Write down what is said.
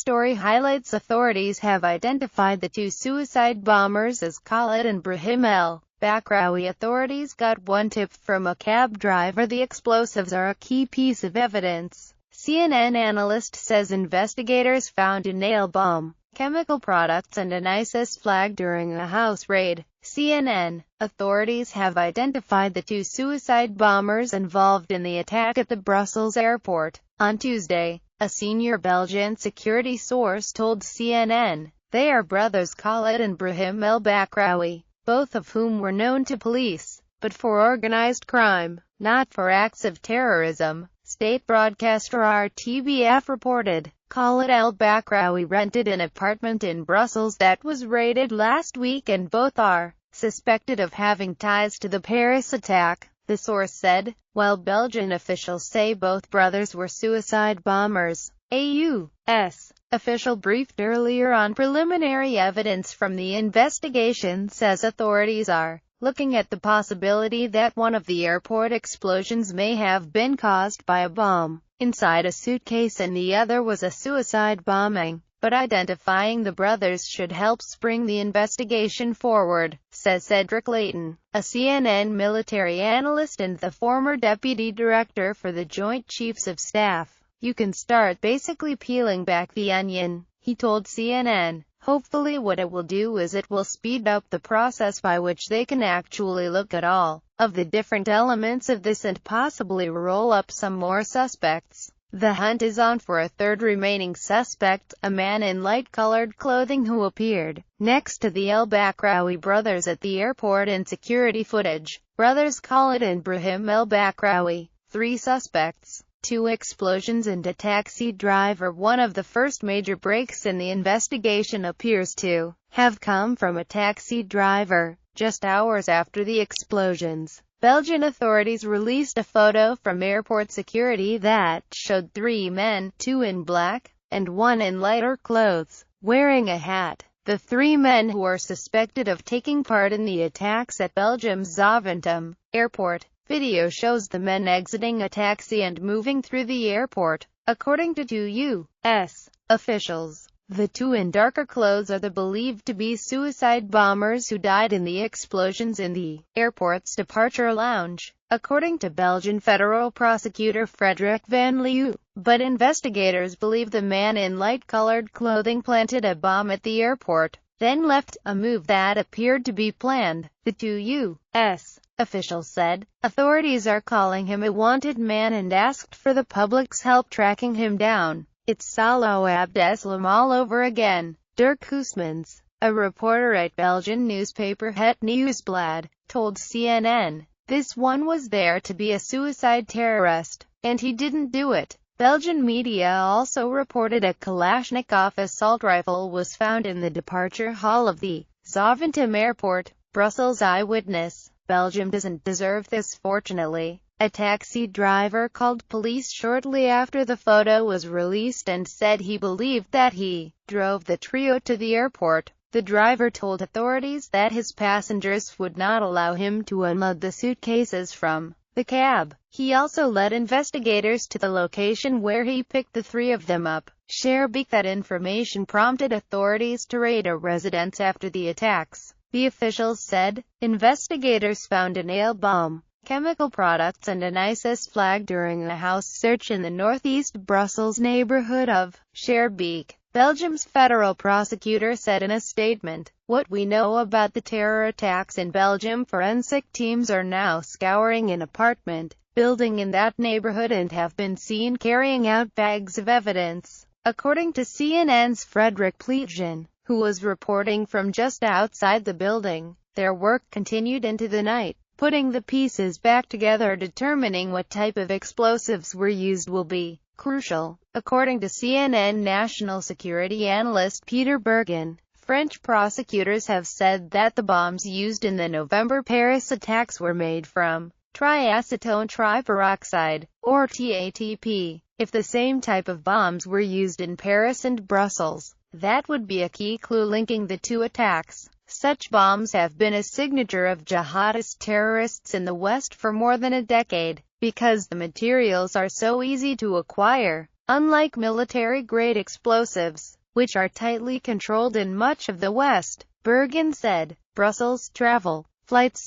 story highlights authorities have identified the two suicide bombers as Khalid and Brahim El Bakraoui. Authorities got one tip from a cab driver. The explosives are a key piece of evidence. CNN analyst says investigators found a nail bomb, chemical products and an ISIS flag during a house raid. CNN. Authorities have identified the two suicide bombers involved in the attack at the Brussels airport on Tuesday. A senior Belgian security source told CNN. They are brothers Khalid and Brahim El Bakraoui, both of whom were known to police, but for organized crime, not for acts of terrorism. State broadcaster RTBF reported. Khalid El Bakraoui rented an apartment in Brussels that was raided last week, and both are suspected of having ties to the Paris attack, the source said. While Belgian officials say both brothers were suicide bombers, a U.S. official briefed earlier on preliminary evidence from the investigation says authorities are looking at the possibility that one of the airport explosions may have been caused by a bomb inside a suitcase and the other was a suicide bombing. But identifying the brothers should help spring the investigation forward, says Cedric Leighton, a CNN military analyst and the former deputy director for the Joint Chiefs of Staff. You can start basically peeling back the onion, he told CNN. Hopefully what it will do is it will speed up the process by which they can actually look at all of the different elements of this and possibly roll up some more suspects. The hunt is on for a third remaining suspect, a man in light-colored clothing who appeared next to the El Bakraoui brothers at the airport in security footage. Brothers Khalid and Brahim El Bakraoui. 3 suspects, 2 explosions and a taxi driver. One of the first major breaks in the investigation appears to have come from a taxi driver. Just hours after the explosions, Belgian authorities released a photo from airport security that showed 3 men, 2 in black, and 1 in lighter clothes, wearing a hat. The 3 men who are suspected of taking part in the attacks at Belgium's Zaventem airport. Video shows the men exiting a taxi and moving through the airport, according to 2 U.S. officials. The 2 in darker clothes are the believed to be suicide bombers who died in the explosions in the airport's departure lounge, according to Belgian federal prosecutor Frederic Van Leeuw. But investigators believe the man in light-colored clothing planted a bomb at the airport, then left, a move that appeared to be planned, the 2 U.S. officials said. Authorities are calling him a wanted man and asked for the public's help tracking him down. It's Salah Abdeslam all over again. Dirk Coosemans, a reporter at Belgian newspaper Het Nieuwsblad, told CNN, this one was there to be a suicide terrorist, and he didn't do it. Belgian media also reported a Kalashnikov assault rifle was found in the departure hall of the Zaventem airport. Brussels eyewitness, Belgium doesn't deserve this fortunately. A taxi driver called police shortly after the photo was released and said he believed that he drove the trio to the airport. The driver told authorities that his passengers would not allow him to unload the suitcases from the cab. He also led investigators to the location where he picked the 3 of them up. Schaerbeek That information prompted authorities to raid a residence after the attacks. The officials said, investigators found a nail bomb, chemical products and an ISIS flag during a house search in the northeast Brussels neighborhood of Schaerbeek. Belgium's federal prosecutor said in a statement, what we know about the terror attacks in Belgium, forensic teams are now scouring an apartment building in that neighborhood and have been seen carrying out bags of evidence. According to CNN's Frederik Pleitgen, who was reporting from just outside the building, their work continued into the night. Putting the pieces back together, determining what type of explosives were used will be crucial. According to CNN national security analyst Peter Bergen, French prosecutors have said that the bombs used in the November Paris attacks were made from triacetone triperoxide, or TATP. If the same type of bombs were used in Paris and Brussels, that would be a key clue linking the 2 attacks. Such bombs have been a signature of jihadist terrorists in the West for more than a decade, because the materials are so easy to acquire. Unlike military-grade explosives, which are tightly controlled in much of the West, Bergen said, Brussels travel flights